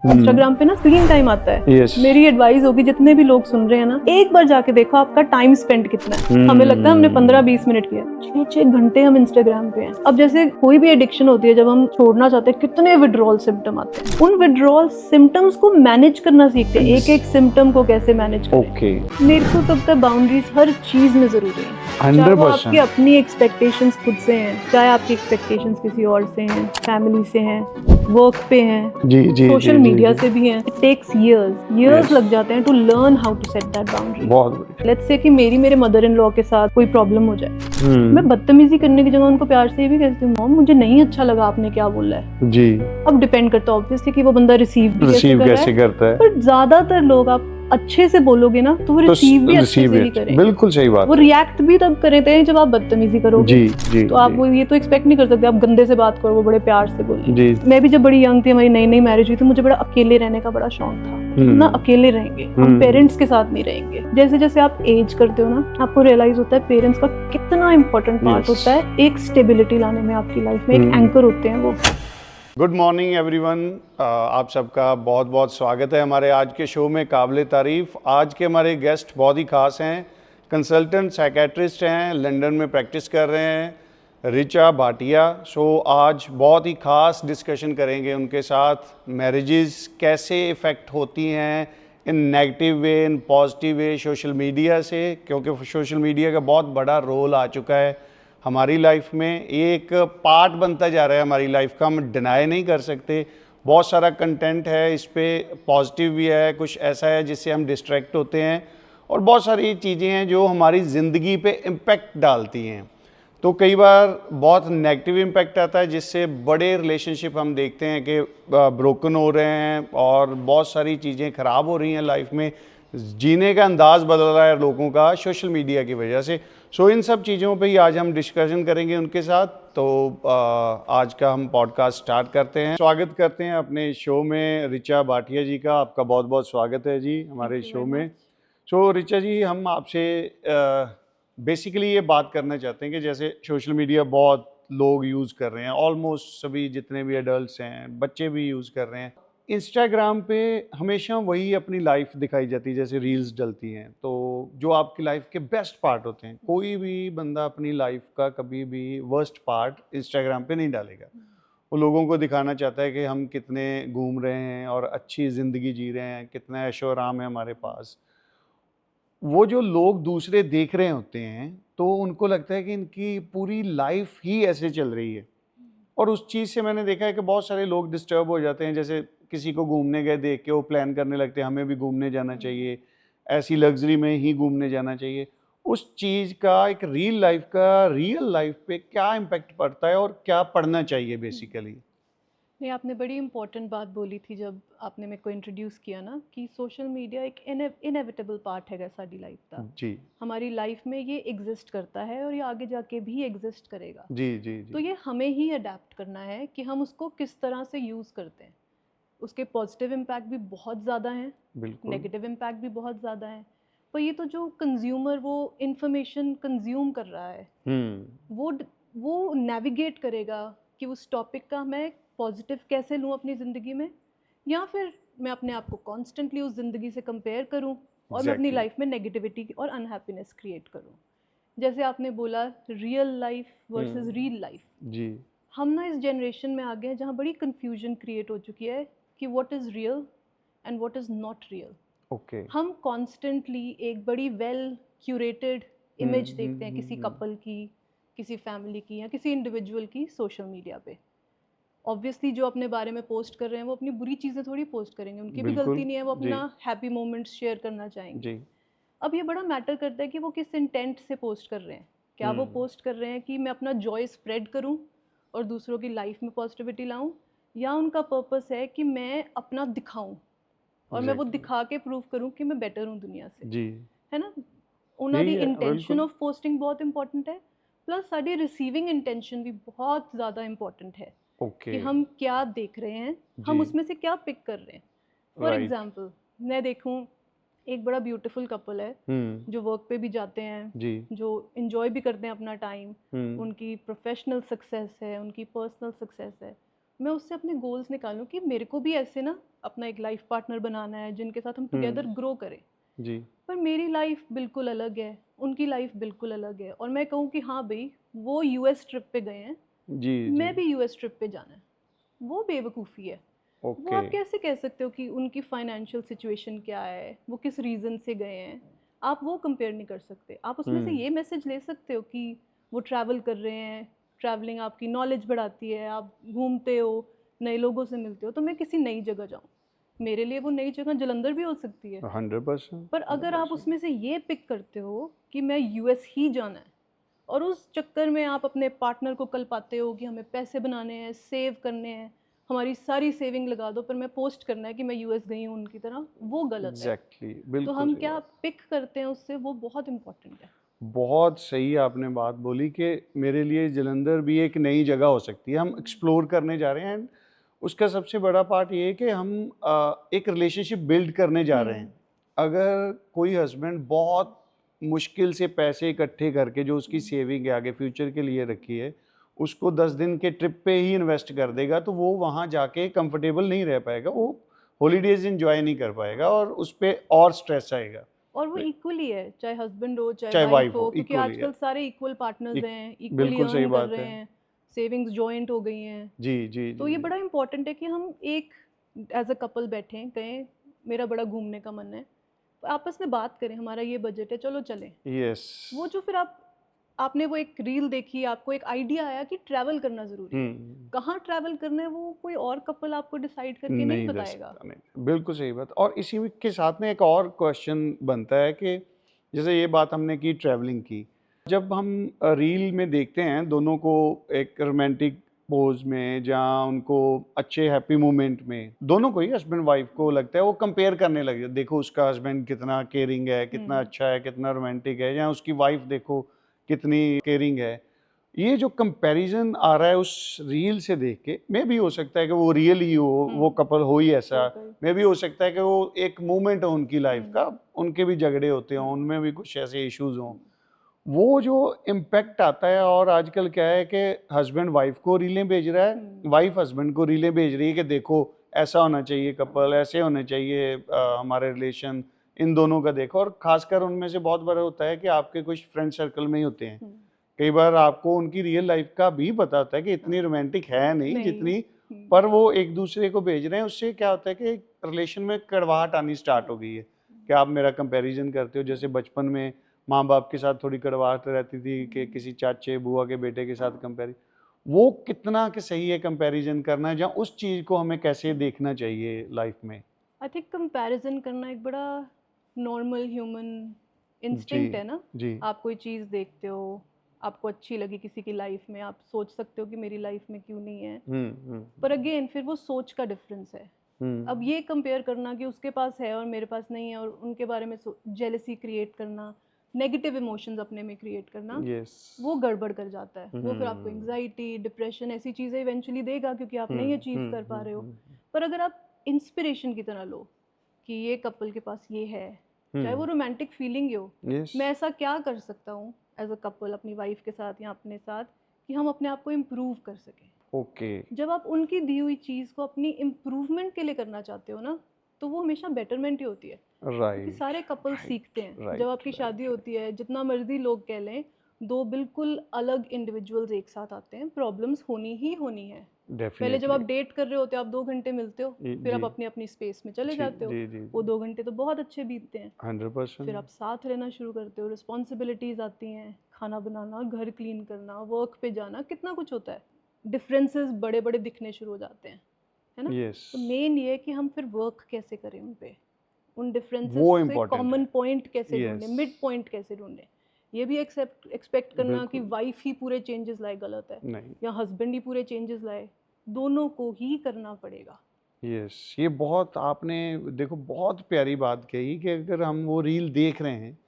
Instagram पे ना screen time आता है। Yes. मेरी एडवाइस होगी जितने भी लोग सुन रहे हैं ना, एक बार जाके देखो आपका टाइम स्पेंड कितना है। हमें लगता है हमने 15-20 मिनट किया, 6-6 घंटे हम इंस्टाग्राम पे हैं। अब जैसे कोई भी एडिक्शन होती है, जब हम छोड़ना चाहते हैं कितने विड्रॉल सिम्टम आते हैं। उन विड्रॉल सिम्टम्स को मैनेज करना सीखते हैं, एक एक सिम्टम को कैसे मैनेज करें। ओके, मेरे को तब तक बाउंड्रीज हर चीज में जरूरी है। चाहे वो 100%। आपकी अपनी एक्सपेक्टेशंस खुद से हैं, चाहे आपकी एक्सपेक्टेशंस किसी और से हैं, फैमिली से हैं, वर्क पे हैं, जी जी सोशल जी, मीडिया जी, से भी हैं। It takes years Yes. लग जाते हैं to learn how to set that boundary. बहुत बढ़िया। लेट्स से कि मेरे मदर इन लॉ के साथ कोई प्रॉब्लम हो जाए, मैं बदतमीजी करने की जगह उनको प्यार से ये भी कहती हूँ, मॉम मुझे नहीं अच्छा लगा आपने क्या बोला है। जी, अब डिपेंड करता है ऑब्वियसली कि वो बंदा रिसीव कैसे करता है। पर ज्यादातर लोग आप अच्छे से बोलोगे ना तो वो रिसीव भी अच्छे से ही करेंगे। बिल्कुल सही बात वो है। रिएक्ट भी तब करते हैं जब आप बदतमीजी करोगे। जी जी, तो आप वो ये तो एक्सपेक्ट नहीं कर सकते आप गंदे से बात करो, वो बड़े प्यार से बोले। जी, मैं भी जब बड़ी यंग थी, हमारी नई नई मैरिज हुई थी, मुझे बड़ा अकेले रहने का बड़ा शौक था। ना अकेले रहेंगे, हम पेरेंट्स के साथ नहीं रहेंगे। जैसे जैसे आप एज करते हो ना, आपको रियलाइज होता है पेरेंट्स का कितना इंपॉर्टेंट पार्ट होता है एक स्टेबिलिटी लाने में आपकी लाइफ में। एक एंकर होते हैं वो। गुड मॉर्निंग एवरीवन, आप सबका बहुत बहुत स्वागत है हमारे आज के शो में। काबिल तारीफ आज के हमारे गेस्ट बहुत ही खास हैं, कंसल्टेंट साइकेट्रिस्ट हैं, लंदन में प्रैक्टिस कर रहे हैं, रिचा भाटिया। सो आज बहुत ही खास डिस्कशन करेंगे उनके साथ। मैरिजेस कैसे इफ़ेक्ट होती हैं in negative way, in positive way social media से, क्योंकि सोशल मीडिया का बहुत बड़ा रोल आ चुका है हमारी लाइफ में। एक पार्ट बनता जा रहा है हमारी लाइफ का, हम डिनाई नहीं कर सकते। बहुत सारा कंटेंट है इस पे, पॉजिटिव भी है, कुछ ऐसा है जिससे हम डिस्ट्रैक्ट होते हैं, और बहुत सारी चीज़ें हैं जो हमारी ज़िंदगी पे इम्पेक्ट डालती हैं। तो कई बार बहुत नेगेटिव इम्पैक्ट आता है जिससे बड़े रिलेशनशिप हम देखते हैं कि ब्रोकन हो रहे हैं और बहुत सारी चीज़ें ख़राब हो रही हैं लाइफ में। जीने का अंदाज़ बदल रहा है लोगों का सोशल मीडिया की वजह से। सो इन सब चीज़ों पे ही आज हम डिस्कशन करेंगे उनके साथ। तो आज का हम पॉडकास्ट स्टार्ट करते हैं। स्वागत करते हैं अपने शो में रिचा भाटिया जी का। आपका बहुत बहुत स्वागत है जी हमारे शो में। सो रिचा जी, हम आपसे बेसिकली ये बात करना चाहते हैं कि जैसे सोशल मीडिया बहुत लोग यूज़ कर रहे हैं, ऑलमोस्ट सभी जितने भी एडल्ट्स हैं, बच्चे भी यूज़ कर रहे हैं। इंस्टाग्राम पे हमेशा वही अपनी लाइफ दिखाई जाती है, जैसे रील्स डलती हैं, तो जो आपकी लाइफ के बेस्ट पार्ट होते हैं। कोई भी बंदा अपनी लाइफ का कभी भी वर्स्ट पार्ट इंस्टाग्राम पे नहीं डालेगा। वो लोगों को दिखाना चाहता है कि हम कितने घूम रहे हैं और अच्छी ज़िंदगी जी रहे हैं, कितना ऐशो आराम है हमारे पास। वो जो लोग दूसरे देख रहे होते हैं तो उनको लगता है कि इनकी पूरी लाइफ ही ऐसे चल रही है, और उस चीज़ से मैंने देखा है कि बहुत सारे लोग डिस्टर्ब हो जाते हैं। जैसे किसी को घूमने गए देख के वो प्लान करने लगते हैं हमें भी घूमने जाना चाहिए, ऐसी लग्जरी में ही घूमने जाना चाहिए। उस चीज़ का एक रियल लाइफ पे क्या इम्पेक्ट पड़ता है और क्या पढ़ना चाहिए बेसिकली? नहीं, आपने बड़ी इंपॉर्टेंट बात बोली थी जब आपने मेरे को इंट्रोड्यूस किया ना कि सोशल मीडिया एक इनएविटेबल पार्ट है साडी लाइफ का। जी हमारी लाइफ में ये एग्जिस्ट करता है और ये आगे जाके भी एग्जिस्ट करेगा। जी जी तो जी, ये हमें ही अडेप्ट करना है कि हम उसको किस तरह से यूज़ करते हैं। उसके पॉजिटिव इम्पैक्ट भी बहुत ज़्यादा हैं, बिल्कुल। नेगेटिव इम्पैक्ट भी बहुत ज़्यादा हैं। पर ये तो जो कंज्यूमर वो इंफॉर्मेशन कंज्यूम कर रहा है, वो वो नेविगेट करेगा कि उस टॉपिक का मैं पॉजिटिव कैसे लूँ अपनी ज़िंदगी में, या फिर मैं अपने आप को कॉन्स्टेंटली उस ज़िंदगी से कंपेयर करूँ और मैं अपनी एग्जैक्टली। लाइफ में नेगेटिविटी और अनहैप्पीनेस क्रिएट करूँ। जैसे आपने बोला real life versus reel life, जी हम ना इस जनरेशन में आ गए हैं जहाँ बड़ी कन्फ्यूजन क्रिएट हो चुकी है कि what is real and what is not real. Okay. हम कॉन्स्टेंटली एक बड़ी वेल क्यूरेटेड इमेज देखते हैं किसी कपल की, किसी फैमिली की या किसी इंडिविजुअल की सोशल मीडिया पे। ऑब्वियसली जो अपने बारे में पोस्ट कर रहे हैं वो अपनी बुरी चीज़ें थोड़ी पोस्ट करेंगे, उनकी भी बिल्कुल। गलती नहीं है, वो जी अपना हैप्पी मोमेंट्स शेयर करना चाहेंगे। जी। अब ये बड़ा मैटर करता है कि वो किस इंटेंट से पोस्ट कर रहे हैं। क्या वो पोस्ट कर रहे हैं कि मैं अपना जॉय स्प्रेड करूं और दूसरों की लाइफ में पॉजिटिविटी लाऊं, या उनका पर्पस है कि मैं अपना दिखाऊं और मैं वो एग्जैक्टली। दिखा के प्रूव करूं कि मैं बेटर हूं दुनिया से, जी, है ना। उन्हों दी यही है इंटेंशन बिल्कुल। ऑफ पोस्टिंग बहुत इंपॉर्टेंट है, प्लस साड़ी रिसीविंग इंटेंशन भी बहुत ज़्यादा इंपॉर्टेंट है ओके। कि हम क्या देख रहे हैं, जी। हम उसमें से क्या पिक कर रहे हैं। For right. एग्जाम्पल मैं देखूं, एक बड़ा ब्यूटीफुल कपल है जो वर्क पे भी जाते हैं, जी। जो इन्जॉय भी करते हैं अपना टाइम, हम्म। उनकी प्रोफेशनल सक्सेस है, उनकी पर्सनल सक्सेस है। मैं उससे अपने गोल्स निकालूं कि मेरे को भी ऐसे ना अपना एक लाइफ पार्टनर बनाना है जिनके साथ हम टुगेदर ग्रो करें। जी पर मेरी लाइफ बिल्कुल अलग है, उनकी लाइफ बिल्कुल अलग है, और मैं कहूँ कि हाँ भाई वो यूएस ट्रिप पे गए हैं, जी जी मैं भी यूएस ट्रिप पे जाना है, वो बेवकूफ़ी है। वो ओके आप कैसे कह सकते हो कि उनकी फाइनेंशियल सिचुएशन क्या है, वो किस रीज़न से गए हैं, आप वो कंपेयर नहीं कर सकते। आप उसमें से ये मैसेज ले सकते हो कि वो ट्रैवल कर रहे हैं, ट्रैवलिंग आपकी नॉलेज बढ़ाती है, आप घूमते हो, नए लोगों से मिलते हो, तो मैं किसी नई जगह जाऊँ, मेरे लिए वो नई जगह जलंधर भी हो सकती है। 100%। पर अगर आप उसमें से ये पिक करते हो कि मैं यूएस ही जाना है, और उस चक्कर में आप अपने पार्टनर को कल पाते हो कि हमें पैसे बनाने हैं, सेव करने हैं, हमारी सारी सेविंग लगा दो, पर मैं पोस्ट करना है कि मैं यूएस गई हूँ उनकी तरह, वो गलत है। एग्जैक्टली तो बिल्कुल हम सही क्या बात। पिक करते हैं उससे, वो बहुत इम्पोर्टेंट है। बहुत सही आपने बात बोली कि मेरे लिए जलंधर भी एक नई जगह हो सकती है, हम एक्सप्लोर करने जा रहे हैं। एंड उसका सबसे बड़ा पार्ट ये है कि हम एक रिलेशनशिप बिल्ड करने जा रहे हैं। अगर कोई हस्बैंड बहुत मुश्किल से पैसे इकट्ठे करके जो उसकी सेविंग है आगे फ्यूचर के लिए रखी है, उसको 10 दिन के ट्रिप पे ही इन्वेस्ट कर देगा, तो वो वहाँ जाके कंफर्टेबल नहीं रह पाएगा, वो हॉलीडेज इंजॉय नहीं कर पाएगा और उस पर और स्ट्रेस आएगा। और वो इक्वली है, चाहे हस्बैंड हो चाहे चाहे वाइफ वाइफ हो, हो, क्योंकि इक्वली है। आजकल सारे इक्वल पार्टनर्स इक- हैं, इक्वली बिल्कुल सही अर्न कर बात रहे है। हैं, सेविंग्स जॉइंट हो गई हैं। जी जी तो जी ये जी। बड़ा इंपॉर्टेंट है कि हम एक एज अ कपल बैठें, कहें मेरा बड़ा घूमने का मन है, तो आपस में बात करें, हमारा ये बजट है, चलो चलें। यस। वो जो फिर आपने वो एक रील देखी, आपको एक आइडिया आया कि ट्रैवल करना ज़रूरी है, कहाँ ट्रैवल करना है वो कोई और कपल आपको डिसाइड करके नहीं नहीं दे बताएगा। सकता, नहीं, बिल्कुल सही बात। और इसी के साथ में एक और क्वेश्चन बनता है कि जैसे ये बात हमने की ट्रैवलिंग की, जब हम रील में देखते हैं दोनों को एक रोमांटिक पोज में, जहाँ उनको अच्छे हैप्पी मोमेंट में दोनों को ही, हस्बैंड वाइफ को लगता है, वो कंपेयर करने लगे, देखो उसका हस्बैंड कितना केयरिंग है, कितना अच्छा है, कितना रोमांटिक है, या उसकी वाइफ देखो कितनी केयरिंग है। ये जो कंपैरिजन आ रहा है उस रील से देख के, मे भी हो सकता है कि वो रियल ही हो, वो कपल हो ही ऐसा, मे भी हो सकता है कि वो एक मोमेंट हो उनकी लाइफ का, उनके भी झगड़े होते हों, उनमें भी कुछ ऐसे इश्यूज हों, वो जो इम्पैक्ट आता है। और आजकल क्या है कि हस्बैंड वाइफ को रीलें भेज रहा है, वाइफ हस्बैंड को रीलें भेज रही है कि देखो ऐसा होना चाहिए कपल, ऐसे होने चाहिए हमारे रिलेशन, इन दोनों का देखो। और खासकर उनमें से बहुत बार होता है कि आपके कुछ फ्रेंड सर्कल में ही होते हैं, कई बार आपको उनकी रियल लाइफ का भी पता होता है कि इतनी रोमांटिक है नहीं जितनी, पर वो एक दूसरे को भेज रहे हैं। उससे क्या होता है कि रिलेशन में कड़वाहट आनी स्टार्ट हो गई है कि आप मेरा कंपैरिजन करते हो। जैसे बचपन में माँ बाप के साथ थोड़ी कड़वाहट रहती थी कि किसी चाचे बुआ के बेटे के साथ कंपेयर, वो कितना कि सही है कंपैरिजन करना, या उस चीज़ को हमें कैसे देखना चाहिए लाइफ में। आई थिंक कंपैरिजन करना एक बड़ा नॉर्मल ह्यूमन जी इंस्टिंक्ट है ना। जी। आप कोई चीज़ देखते हो, आपको अच्छी लगी किसी की लाइफ में, आप सोच सकते हो कि मेरी लाइफ में क्यों नहीं है। पर अगेन फिर वो सोच का डिफरेंस है। अब ये कंपेयर करना कि उसके पास है और मेरे पास नहीं है, और उनके बारे में जेलेसी क्रिएट करना, नेगेटिव इमोशंस अपने में क्रिएट करना, यस। वो गड़बड़ कर जाता है। वो फिर आपको एंग्जाइटी, डिप्रेशन, ऐसी चीज़ें इवेंचुअली देगा, क्योंकि आप नहीं अचीव कर पा रहे हो। पर अगर आप इंस्पिरेशन की तरह लो कि ये कपल के पास ये है, चाहे वो रोमांटिक फीलिंग ही हो, यस। मैं ऐसा क्या कर सकता हूँ एज अ कपल अपनी वाइफ के साथ या अपने साथ कि हम अपने आप को इम्प्रूव कर सकें। ओके। जब आप उनकी दी हुई चीज़ को अपनी इम्प्रूवमेंट के लिए करना चाहते हो ना, तो वो हमेशा बेटरमेंट ही होती है। क्योंकि राइट सारे कपल सीखते हैं, जब राइट आपकी शादी होती है, जितना मर्जी लोग कह लें, दो बिल्कुल अलग इंडिविजुअल्स एक साथ आते हैं, प्रॉब्लम्स होनी ही होनी है। पहले जब आप डेफिनेटली। डेट कर रहे होते हो, आप 2 घंटे मिलते हो, फिर आप जी अपनी अपनी स्पेस में चले जी जाते हो, जी जी वो 2 घंटे तो बहुत अच्छे बीतते हैं। 100%। फिर आप साथ रहना शुरू करते हो, रिस्पॉन्सिबिलिटीज़ आती हैं, खाना बनाना, घर क्लीन करना, वर्क पे जाना, कितना कुछ होता है, डिफरेंसेस बड़े बड़े दिखने शुरू हो जाते हैं, है ना। यस, तो मेन ये है कि हम फिर वर्क कैसे करें उन पे, उन डिफरेंसेस वो से इम्पोर्टेंट कॉमन है। पॉइंट कैसे ढूंढें, यस, मिड पॉइंट कैसे ढूंढें। ये भी एक्सपेक्ट करना कि बिल्कुल वाइफ ही पूरे चेंजेस लाए, गलत है, नहीं। या हस्बैंड ही पूरे चेंजेस लाए, दोनों को ही करना पड़ेगा। यस, ये बहुत आपने देखो बहुत प्यारी बात कही कि अगर हम वो रील देख रहे हैं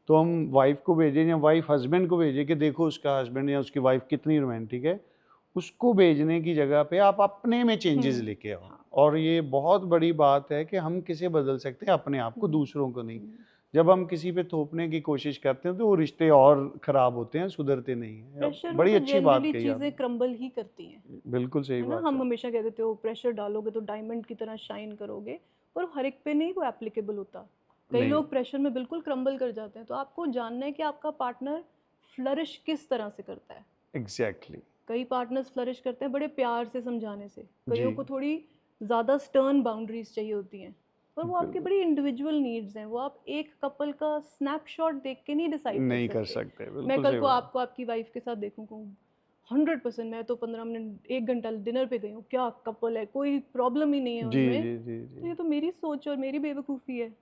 तो हम वाइफ को भेजें या वाइफ हस्बैंड को भेजें कि देखो उसका हस्बैंड या उसकी वाइफ कितनी रोमांटिक है, उसको भेजने की जगह पे आप अपने में चेंजेस लेके आओ। हाँ। और ये बहुत बड़ी बात है कि हम किसे बदल सकते हैं, अपने आप को, हम्म, दूसरों को नहीं। हम्म, जब हम किसी पे थोपने की कोशिश करते हैं तो वो रिश्ते और खराब होते हैं, सुधरते नहीं हैं। प्रेशर बड़ी में तो अच्छी बात जनरली कही चीजें आपने, क्रम्बल ही करती हैं, बिल्कुल सही है ना। बात हम है। हमेशा कहते थे वो प्रेशर डालोगे तो डायमंड की तरह शाइन करोगे, पर हर एक पे नहीं वो एप्लीकेबल होता। कई नहीं, लोग प्रेशर में बिल्कुल क्रम्बल कर जाते हैं। तो आपको जानना है कि आपका पार्टनर फ्लरिश किस तरह से करता है। एग्जैक्टली। कई पार्टनर्स फ्लरिश करते हैं बड़े प्यार से समझाने से, कईयों जी, को थोड़ी ज़्यादा स्टर्न बाउंड्रीज चाहिए होती हैं, पर वो आपकी बिल्कुल बड़ी इंडिविजुअल नीड्स हैं। वो आप एक कपल का स्नैपशॉट देख के नहीं डिसाइड कर नहीं कर सकते। सकते, मैं बिल्कुल कल सही को बात। आपको आपकी वाइफ के साथ देखूँ कहूँ 100% मैं तो 15 मिनट 1 घंटा डिनर पे गई हूँ, क्या कपल है, कोई प्रॉब्लम ही नहीं है जी, उनमें, जी, जी, तो जी। ये तो मेरी सोच और मेरी बेवकूफ़ी है।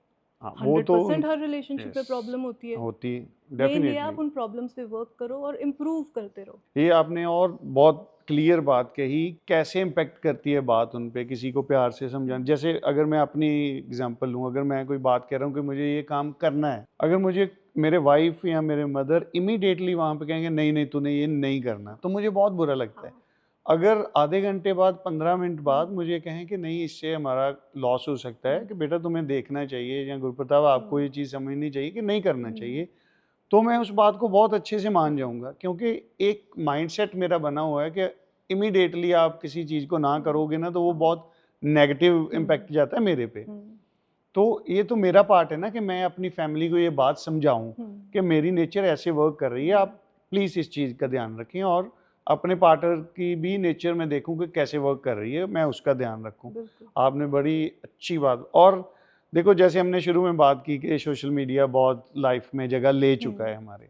हाँ, वो तो 100% हर रिलेशनशिप यस, में प्रॉब्लम होती है। होती मेन ये डेफिनेटली। आप उन प्रॉब्लम्स पे वर्क करो और इम्प्रूव करते रहो। ये आपने और बहुत क्लियर बात कही, कैसे इम्पेक्ट करती है बात उन पे, किसी को प्यार से समझाना। जैसे अगर मैं अपनी एग्जांपल लूँ, अगर मैं कोई बात कह रहा हूँ कि मुझे ये काम करना है, अगर मुझे मेरे वाइफ या मेरे मदर इमीडिएटली वहाँ पे कहेंगे नहीं नहीं तूने ये नहीं करना, तो मुझे बहुत बुरा लगता है। हाँ। अगर आधे घंटे बाद 15 मिनट बाद मुझे कहें कि नहीं इससे हमारा लॉस हो सकता है, कि बेटा तुम्हें देखना चाहिए, या गुरुप्रताप आपको ये चीज़ समझनी चाहिए कि नहीं करना चाहिए, तो मैं उस बात को बहुत अच्छे से मान जाऊंगा। क्योंकि एक माइंडसेट मेरा बना हुआ है कि इमीडिएटली आप किसी चीज़ को ना करोगे ना तो वो बहुत नेगेटिव इम्पैक्ट जाता है मेरे पे। तो ये तो मेरा पार्ट है ना कि मैं अपनी फैमिली को ये बात समझाऊं कि मेरी नेचर ऐसे वर्क कर रही है, आप प्लीज़ इस चीज़ का ध्यान रखें, और अपने पार्टनर की भी नेचर में देखूं कि कैसे वर्क कर रही है, मैं उसका ध्यान रखूं। बिल्कुल। आपने बड़ी अच्छी बात। और देखो, जैसे हमने शुरू में बात की कि सोशल मीडिया बहुत लाइफ में जगह ले चुका है हमारे,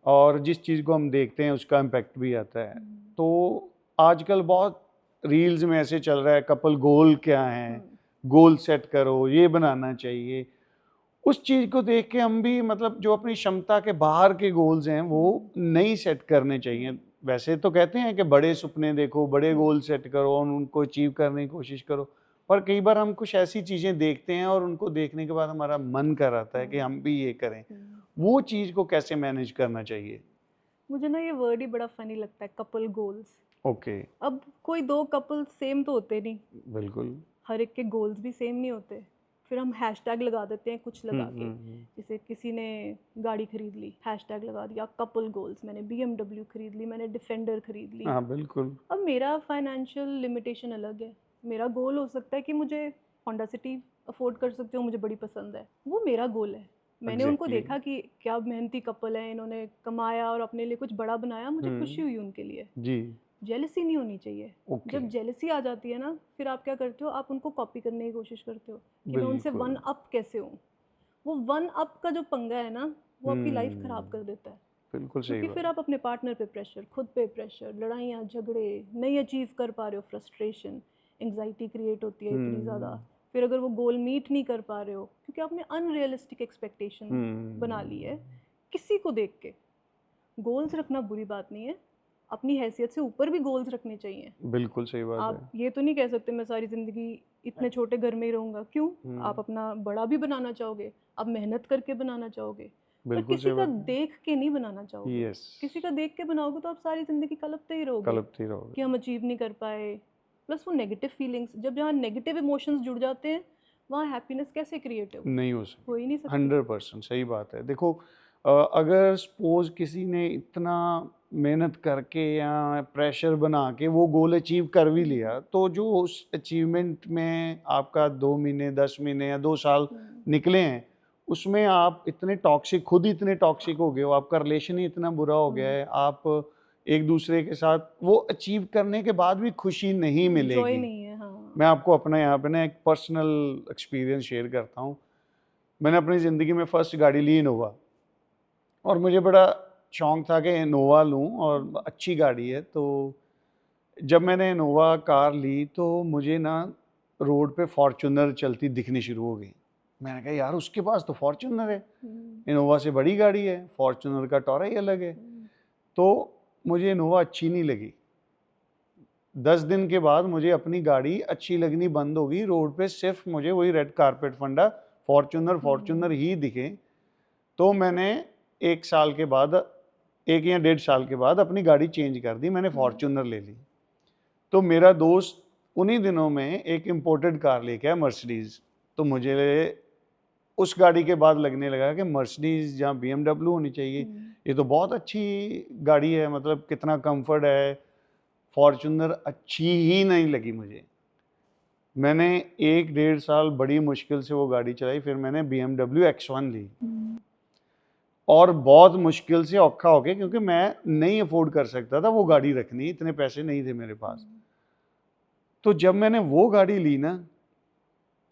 और जिस चीज़ को हम देखते हैं उसका इम्पैक्ट भी आता है। तो आजकल बहुत रील्स में ऐसे चल रहा है, कपल गोल क्या है, गोल सेट करो, ये बनाना चाहिए। उस चीज़ को देख के हम भी, मतलब जो अपनी क्षमता के बाहर के गोल्स हैं वो नहीं सेट करने चाहिए। वैसे तो कहते हैं कि बड़े सपने देखो, बड़े गोल सेट करो और उनको अचीव करने की कोशिश करो, पर कई बार हम कुछ ऐसी चीज़ें देखते हैं और उनको देखने के बाद हमारा मन कर आता है कि हम भी ये करें। वो चीज़ को कैसे मैनेज करना चाहिए? मुझे ना ये वर्ड ही बड़ा फनी लगता है, कपल गोल्स। ओके, अब कोई दो कपल सेम तो होते नहीं, बिल्कुल। हर एक के गोल्स भी सेम नहीं होते। फिर हम हैशटैग लगा देते हैं कुछ लगा के, जैसे किसी ने गाड़ी खरीद ली, हैशटैग लगा दिया कपल गोल्स, मैंने BMW खरीद ली, मैंने डिफेंडर खरीद ली। हाँ, बिल्कुल। अब मेरा फाइनेंशियल लिमिटेशन अलग है। मेरा गोल हो सकता है कि मुझे होंडा सिटी अफोर्ड कर सकती हूँ, मुझे बड़ी पसंद है, वो मेरा गोल है। मैंने उनको एग्जैक्टली। देखा कि क्या मेहनती कपल है, इन्होंने कमाया और अपने लिए कुछ बड़ा बनाया, मुझे खुशी हुई उनके लिए। जी। जेलसी नहीं होनी चाहिए। ओके, जब जेलसी आ जाती है ना, फिर आप क्या करते हो, आप उनको कॉपी करने की कोशिश करते हो कि मैं उनसे बिल्कुल। वन अप कैसे हूँ। वो वन अप का जो पंगा है ना, वो आपकी लाइफ खराब कर देता है। बिल्कुल सही क्योंकि फिर बात। आप अपने पार्टनर पे प्रेशर, खुद पे प्रेशर, लड़ाइयाँ झगड़े, नहीं अचीव कर पा रहे हो, फ्रस्ट्रेशन, एंग्जाइटी क्रिएट होती है इतनी ज़्यादा। फिर अगर वो गोल मीट नहीं कर पा रहे हो क्योंकि आपने अनरियलिस्टिक एक्सपेक्टेशन बना ली है किसी को देख के। गोल्स रखना बुरी बात नहीं है, अपनी हैसियत से ऊपर भी गोल्स रखने चाहिए। बिल्कुल सही बात है। आप ये तो नहीं कह सकते मैं सारी ज़िंदगी इतने छोटे घर में ही रहूँगा। क्यों? आप अपना बड़ा भी बनाना चाहोगे, आप मेहनत करके बनाना चाहोगे, पर बिल्कुल किसी सही का बात है। देख के नहीं बनाना चाहोगे। यस, किसी का देख के बनाओगे तो आप सारी ज़िंदगी कलपते ही रहोगे कलपती कि रहोगे। हम अचीव नहीं कर पाए। प्लस वो नेगेटिव फीलिंग्स, जब जहाँ नेगेटिव इमोशंस जुड़ जाते हैं, वहाँ हैप्पीनेस कैसे क्रिएट नहीं हो हो ही नहीं सकती। सकती। 100% सही बात है। देखो, अगर सपोज किसी ने इतना मेहनत करके या प्रेशर बना के वो गोल अचीव कर भी लिया, तो जो उस अचीवमेंट में आपका 2 महीने, 10 महीने या 2 साल निकले हैं, उसमें आप इतने टॉक्सिक, खुद ही इतने टॉक्सिक हो गए हो, आपका रिलेशन ही इतना बुरा हो गया है, आप एक दूसरे के साथ वो अचीव करने के बाद भी खुशी नहीं जॉय मिलेगी। नहीं है। हाँ। मैं आपको अपना यहाँ पे ना एक पर्सनल एक्सपीरियंस शेयर करता हूँ। मैंने अपनी ज़िंदगी में फर्स्ट गाड़ी ली इनोवा, और मुझे बड़ा शौक था कि इनोवा लूँ, और अच्छी गाड़ी है। तो जब मैंने इनोवा कार ली तो मुझे ना रोड पे फॉर्च्यूनर चलती दिखनी शुरू हो गई। मैंने कहा यार उसके पास तो फॉर्च्यूनर है, इनोवा से बड़ी गाड़ी है, फॉर्च्यूनर का टौरा ही अलग है। तो मुझे इनोवा अच्छी नहीं लगी। 10 दिन के बाद मुझे अपनी गाड़ी अच्छी लगनी बंद हो गई। रोड पे सिर्फ मुझे वही रेड कारपेट फंडा फॉर्च्यूनर ही दिखे। तो मैंने 1 साल के बाद, 1 या 1.5 साल के बाद अपनी गाड़ी चेंज कर दी, मैंने फॉर्च्यूनर ले ली। तो मेरा दोस्त उन्हीं दिनों में एक इम्पोर्टेड कार लेके आया, मर्सिडीज़। तो मुझे उस गाड़ी के बाद लगने लगा कि मर्सिडीज या BMW होनी चाहिए, ये तो बहुत अच्छी गाड़ी है, मतलब कितना कंफर्ट है। फॉर्च्यूनर अच्छी ही नहीं लगी मुझे। मैंने 1-1.5 साल बड़ी मुश्किल से वो गाड़ी चलाई, फिर मैंने BMW X1 ली, और बहुत मुश्किल से औखा हो गया, क्योंकि मैं नहीं अफोर्ड कर सकता था वो गाड़ी रखनी, इतने पैसे नहीं थे मेरे पास। तो जब मैंने वो गाड़ी ली ना,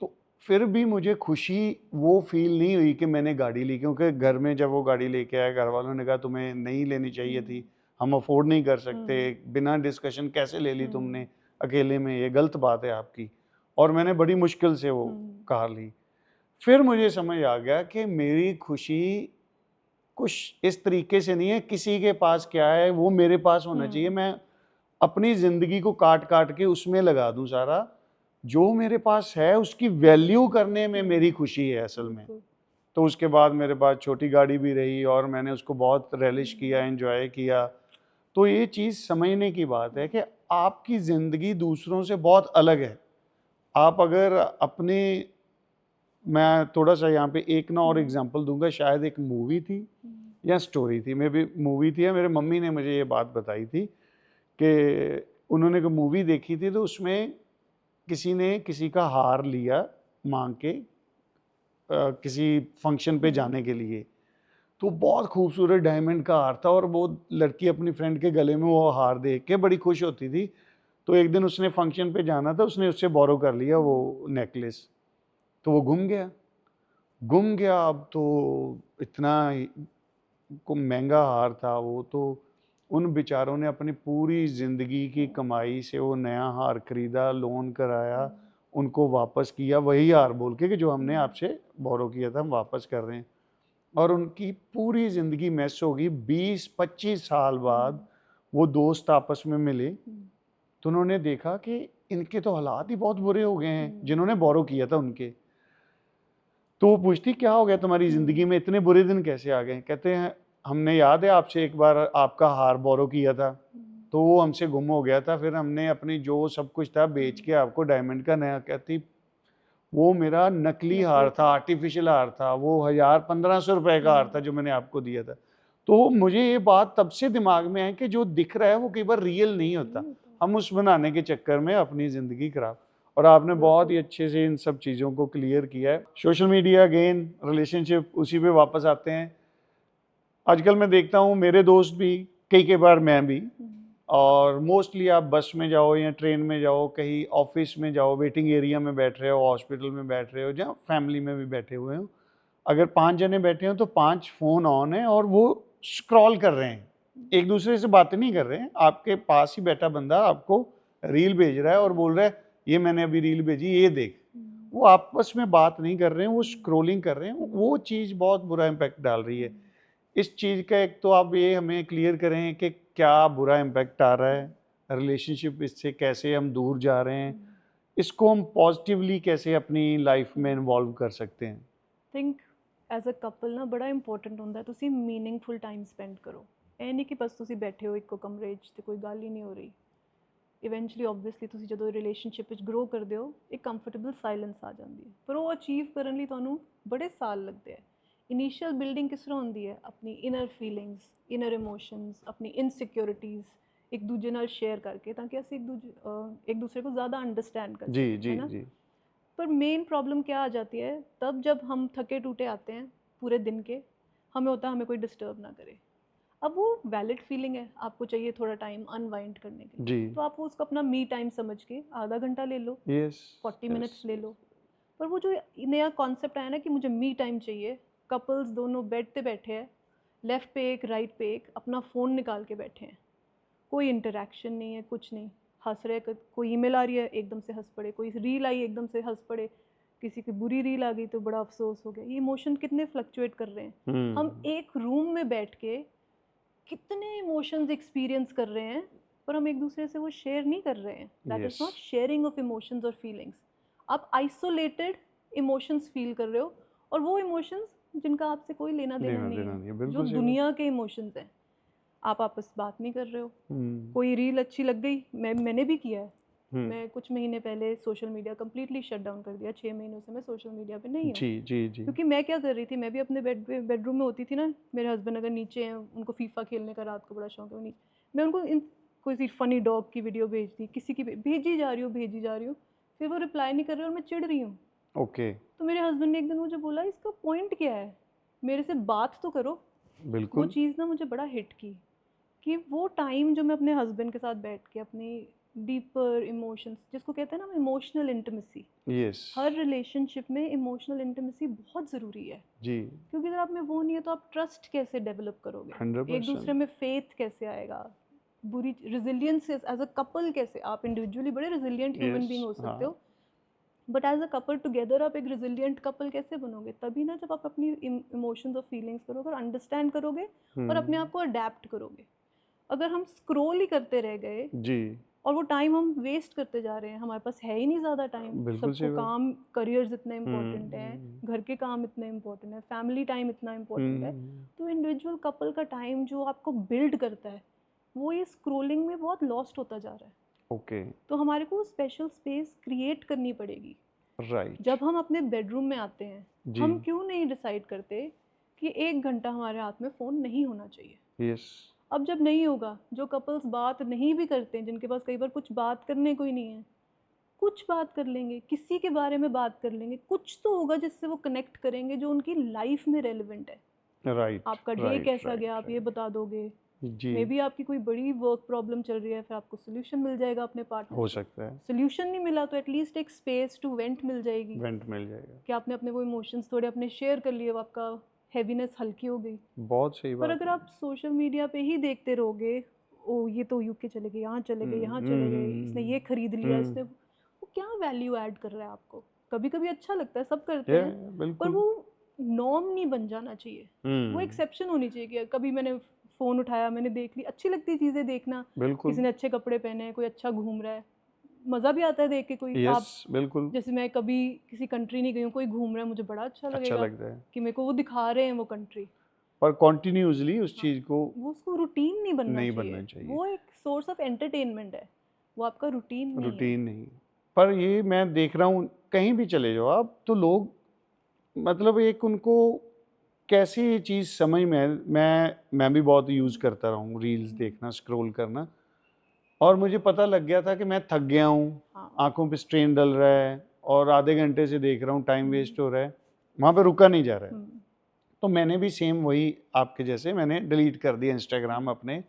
तो फिर भी मुझे खुशी वो फील नहीं हुई कि मैंने गाड़ी ली, क्योंकि घर में जब वो गाड़ी लेके आए, घर वालों ने कहा तुम्हें नहीं लेनी चाहिए थी, हम अफोर्ड नहीं कर सकते, बिना डिस्कशन कैसे ले ली तुमने अकेले में, ये गलत बात है आपकी। और मैंने बड़ी मुश्किल से वो कार ली। फिर मुझे समझ आ गया कि मेरी खुशी कुछ इस तरीके से नहीं है, किसी के पास क्या है वो मेरे पास होना चाहिए, मैं अपनी ज़िंदगी को काट काट के उसमें लगा दूं सारा, जो मेरे पास है उसकी वैल्यू करने में मेरी खुशी है असल में। तो उसके बाद मेरे पास छोटी गाड़ी भी रही और मैंने उसको बहुत रेलिश किया, एंजॉय किया। तो ये चीज़ समझने की बात है कि आपकी ज़िंदगी दूसरों से बहुत अलग है। आप अगर अपने, मैं थोड़ा सा यहाँ पे एक ना और एग्जांपल दूंगा, शायद एक मूवी थी या स्टोरी थी, मे बी मूवी थी, या मेरे मम्मी ने मुझे ये बात बताई थी कि उन्होंने कोई मूवी देखी थी, तो उसमें किसी ने किसी का हार लिया मांग के किसी फंक्शन पे जाने के लिए, तो बहुत खूबसूरत डायमंड का हार था, और वो लड़की अपनी फ्रेंड के गले में वो हार देख के बड़ी खुश होती थी। तो एक दिन उसने फंक्शन पे जाना था, उसने उससे बोरो कर लिया वो नेकलेस, तो वो गुम गया। अब तो इतना को महंगा हार था वो, तो उन बेचारों ने अपनी पूरी ज़िंदगी की कमाई से वो नया हार खरीदा, लोन कराया, उनको वापस किया वही हार बोल के कि जो हमने आपसे बोरो किया था हम वापस कर रहे हैं। और उनकी पूरी ज़िंदगी मैस होगी। 20-25 साल बाद वो दोस्त आपस में मिले, तो उन्होंने देखा कि इनके तो हालात ही बहुत बुरे हो गए हैं जिन्होंने बोरो किया था उनके। तो वो पूछती क्या हो गया तुम्हारी ज़िंदगी में, इतने बुरे दिन कैसे आ गए? कहते हैं हमने याद है आपसे एक बार आपका हार बोरो किया था, तो वो हमसे गुम हो गया था, फिर हमने अपनी जो सब कुछ था बेच के आपको डायमंड का नया, कहती वो मेरा नकली हार था, आर्टिफिशियल हार था, वो 1000-1500 रुपए का हार था जो मैंने आपको दिया था। तो मुझे ये बात तब से दिमाग में है कि जो दिख रहा है वो कई बार रियल नहीं होता, हम उस बनाने के चक्कर में अपनी ज़िंदगी खराब। और आपने बहुत ही अच्छे से इन सब चीज़ों को क्लियर किया है। सोशल मीडिया, अगेन रिलेशनशिप, उसी पे वापस आते हैं। आजकल मैं देखता हूँ मेरे दोस्त भी, कई बार मैं भी, और मोस्टली आप बस में जाओ या ट्रेन में जाओ, कहीं ऑफिस में जाओ, वेटिंग एरिया में बैठ रहे हो, हॉस्पिटल में बैठ रहे हो, जहाँ फैमिली में भी बैठे हुए हो, अगर 5 जने बैठे हो तो 5 फ़ोन ऑन है और वो स्क्रॉल कर रहे हैं, एक दूसरे से बातें नहीं कर रहे हैं। आपके पास ही बैठा बंदा आपको रील भेज रहा है और बोल रहा है ये मैंने अभी रील भेजी, ये देख। वो आपस में बात नहीं कर रहे हैं, वो स्क्रोलिंग कर रहे हैं। वो चीज़ बहुत बुरा इम्पैक्ट डाल रही है। इस चीज़ का एक तो आप ये हमें क्लियर करें कि क्या बुरा इम्पैक्ट आ रहा है, रिलेशनशिप इससे कैसे हम दूर जा रहे हैं, इसको हम पॉजिटिवली कैसे अपनी लाइफ में इन्वॉल्व कर सकते हैं। थिंक एज अ कपल ना बड़ा इंपॉर्टेंट ਹੁੰਦਾ ਤੁਸੀਂ मीनिंगफुल टाइम स्पेंड करो। ਇਹ ਨਹੀਂ ਕਿ ਬਸ ਤੁਸੀਂ ਬੈਠੇ ਹੋ ਇੱਕੋ ਕਮਰੇ 'ਚ ਤੇ ਕੋਈ ਗੱਲ ਹੀ ਨਹੀਂ ਹੋ ਰਹੀ। ਇਵੈਂਚੁਅਲੀ ਓਬਵੀਅਸਲੀ ਤੁਸੀਂ ਜਦੋਂ ਰਿਲੇਸ਼ਨਸ਼ਿਪ ਵਿੱਚ ਗਰੋ ਕਰਦੇ ਹੋ ਇੱਕ ਕੰਫਰਟੇਬਲ ਸਾਇਲੈਂਸ ਆ ਜਾਂਦੀ ਹੈ, ਪਰ ਉਹ ਅਚੀਵ ਕਰਨ ਲਈ ਤੁਹਾਨੂੰ ਬੜੇ ਸਾਲ ਲੱਗਦੇ ਆ। ਇਨੀਸ਼ੀਅਲ ਬਿਲਡਿੰਗ ਕਿਸ ਤਰ੍ਹਾਂ ਹੁੰਦੀ ਹੈ? ਆਪਣੀ ਇਨਰ ਫੀਲਿੰਗਸ, ਇਨਰ ਇਮੋਸ਼ਨਸ, ਆਪਣੀ ਇਨਸਿਕਿਉਰਿਟੀਜ਼ एक दूजे नाल शेयर करके, ताकि ਅਸੀਂ एक दूसरे को ज़्यादा अंडरस्टैंड कर जी सकें, जी है ना? जी पर मेन प्रॉब्लम क्या आ जाती है तब जब हम थके टूटे आते हैं पूरे दिन के, हमें होता है हमें कोई डिस्टर्ब ना करे। अब वो वैलिड फीलिंग है, आपको चाहिए थोड़ा टाइम अनवाइंड करने के जी, लिए, तो आप वो उसको अपना मी टाइम समझ के आधा घंटा ले लो, यस 40 मिनट्स ले लो। पर वो जो नया कॉन्सेप्ट आया ना कि मुझे मी टाइम चाहिए, कपल्स दोनों बेड पे बैठे हैं, लेफ़्ट पे एक राइट पे एक, अपना फ़ोन निकाल के बैठे हैं, कोई इंटरेक्शन नहीं है, कुछ नहीं, हंस रहे, कोई ईमेल आ रही है एकदम से हंस पड़े, कोई रील आई एकदम से हंस पड़े, किसी की बुरी रील आ गई तो बड़ा अफसोस हो गया। ये इमोशन कितने फ्लक्चुएट कर रहे हैं। हम एक रूम में बैठ के कितने इमोशंस एक्सपीरियंस कर रहे हैं, पर हम एक दूसरे से वो शेयर नहीं कर रहे हैं। That is not sharing of emotions और फीलिंग्स। आप आइसोलेटेड इमोशंस फील कर रहे हो, और वो इमोशंस जिनका आपसे कोई लेना देना नहीं है, जो दुनिया के इमोशंस हैं, आप आपस बात नहीं कर रहे हो। कोई रील अच्छी लग गई, मैंने भी किया है, मैं कुछ महीने पहले social media completely shut down कर दिया। 6 महीनों से मैं सोशल मीडिया पे नहीं हूँ। जी जी जी। क्योंकि मैं क्या कर रही थी, मैं भी अपने बेडरूम में होती थी ना, मेरे हस्बैंड अगर नीचे हैं, उनको फीफा खेलने का रात को बड़ा शौक है, वो नीचे, मैं उनको कोई सी फनी डॉग की वीडियो भेज दी, किसी की भेजी जा रही हूँ, फिर वो रिप्लाई नहीं कर रहे और मैं चिढ़ रही हूँ। ओके। तो मेरे हस्बैंड ने एक दिन मुझे बोला, इसका पॉइंट क्या है, मेरे से बात तो करो। वो बिल्कुल। चीज़ ना मुझे बड़ा हिट की कि वो टाइम जो मैं अपने हस्बैंड के साथ बैठ के अपनी डीपर इमोशंस, जिसको कहते हैं ना इमोशनल इंटीमेसी, यस। हर रिलेशनशिप में इमोशनल इंटीमेसी बहुत ज़रूरी है। जी। क्योंकि अगर आप में वो नहीं है तो आप ट्रस्ट कैसे डेवलप करोगे, एक दूसरे 100%। में फेथ कैसे आएगा, बुरी रिजिलियंस एज अ कपल कैसे, आप इंडिविजुअली बड़े रिजिलियंट ह्यूमन बीइंग हो सकते हो, but as a couple together आप एक रिजिलियंट कपल कैसे बनोगे, तभी ना जब आप अपनी इमोशंस और फीलिंग्स करोगे और अंडरस्टैंड करोगे और अपने आप को अडेप्ट करोगे। अगर हम स्क्रॉल ही करते रह गए जी। और वो टाइम हम वेस्ट करते जा रहे हैं, हमारे पास है ही नहीं ज़्यादा टाइम, बिल्कुल सही सबको बात। काम, करियर्स इतने इम्पोर्टेंट हैं, घर के काम इतने इम्पोर्टेंट है, फैमिली टाइम इतना इम्पोर्टेंट है, तो इंडिविजुअल कपल का टाइम जो आपको बिल्ड करता है वो ये स्क्रोलिंग में बहुत लॉस्ट होता जा रहा है। ओके। तो हमारे को स्पेशल स्पेस क्रिएट करनी पड़ेगी। राइट। जब हम अपने बेडरूम में आते हैं, जी। हम क्यों नहीं डिसाइड करते कि 1 घंटा हमारे हाथ में फ़ोन नहीं होना चाहिए। यस। अब जब नहीं होगा, जो कपल्स बात नहीं भी करते हैं, जिनके पास कई बार कुछ बात करने को ही नहीं है, कुछ बात कर लेंगे, किसी के बारे में बात कर लेंगे, कुछ तो होगा जिससे वो कनेक्ट करेंगे जो उनकी लाइफ में रेलिवेंट है। राइट। आपका डे राइट कैसा राइट गया आप ये बता दोगे, जी। मे बी आपकी कोई बड़ी वर्क प्रॉब्लम चल रही है, फिर आपको सोल्यूशन मिल जाएगा अपने पार्टनर हो से। सकता है। सोल्यूशन नहीं मिला तो एटलीस्ट एक स्पेस टू वेंट मिल जाएगी, वेंट मिल जाएगा। कि आपने अपने वो इमोशंस थोड़े अपने शेयर कर लिए, वो आपका हैवीनेस हल्की हो गई। बहुत सही पर बात अगर है। आप सोशल मीडिया पे ही देखते रहोगे, ओ ये तो यूके चले गए, यहाँ चले गए, यहाँ चले गए, इसने ये खरीद लिया, इसने, वो क्या वैल्यू ऐड कर रहा है आपको। कभी कभी अच्छा लगता है, सब करते हैं, पर बिल्कुल। वो नॉर्म नहीं बन जाना चाहिए। वो एक्सेप्शन होनी चाहिए कि कभी मैंने फ़ोन उठाया, मैंने देख ली, अच्छी लगती चीज़ें देखना, बिल्कुल। किसी ने अच्छे कपड़े पहने हैं, कोई अच्छा घूम रहा है, मज़ा भी आता है देख के। कोई यस आप, बिल्कुल। जैसे मैं कभी किसी कंट्री नहीं गई हूँ, कोई घूम रहा है, मुझे बड़ा अच्छा अच्छा लगेगा लगता है। कि मेरे को वो दिखा रहे हैं वो कंट्री। पर कॉन्टिन्यूसली उस हाँ, चीज को वो उसको रूटीन नहीं बनना नहीं चाहिए। बनना चाहिए। वो एक सोर्स ऑफ एंटरटेनमेंट है, वो आपका रूटीन नहीं है। रूटीन नहीं। पर ये मैं देख रहा हूँ कहीं भी चले जाओ आप, तो लोग मतलब एक उनको कैसी ये चीज़ समझ में, मैं भी बहुत यूज़ करता रहा हूँ रील्स देखना, स्क्रॉल करना, और मुझे पता लग गया था कि मैं थक गया हूँ, हाँ। आंखों पे स्ट्रेन डल रहा है और आधे घंटे से देख रहा हूँ, टाइम वेस्ट हो रहा है, वहाँ पे रुका नहीं जा रहा है। तो मैंने भी सेम वही आपके जैसे मैंने डिलीट कर दिया इंस्टाग्राम अपने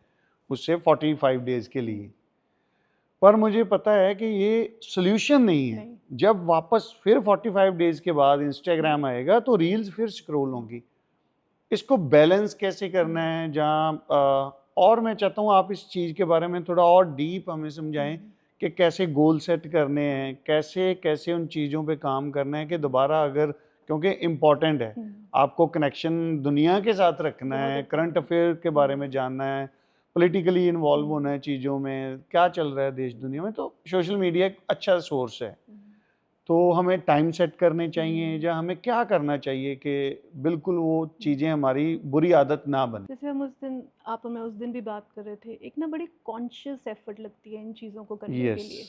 उससे 45 डेज़ के लिए। पर मुझे पता है कि ये सोल्यूशन नहीं है। जब वापस फिर 45 डेज़ के बाद इंस्टाग्राम आएगा तो रील्स फिर स्क्रॉल होंगी। इसको बैलेंस कैसे करना है, जहाँ और मैं चाहता हूँ आप इस चीज़ के बारे में थोड़ा और डीप हमें समझाएं कि कैसे गोल सेट करने हैं, कैसे कैसे उन चीज़ों पे काम करना है कि दोबारा अगर, क्योंकि इम्पॉर्टेंट है, आपको कनेक्शन दुनिया के साथ रखना है, करंट अफेयर के बारे में जानना है, पॉलिटिकली इन्वॉल्व होना है चीज़ों में, क्या चल रहा है देश दुनिया में, तो सोशल मीडिया एक अच्छा सोर्स है। तो हमें टाइम सेट करने चाहिए या हमें क्या करना चाहिए कि बिल्कुल वो चीज़ें हमारी बुरी आदत ना बने। जैसे हम उस दिन, आप हमें उस दिन भी बात कर रहे थे, एक ना बड़ी कॉन्शियस एफर्ट लगती है इन चीज़ों को करने के लिए।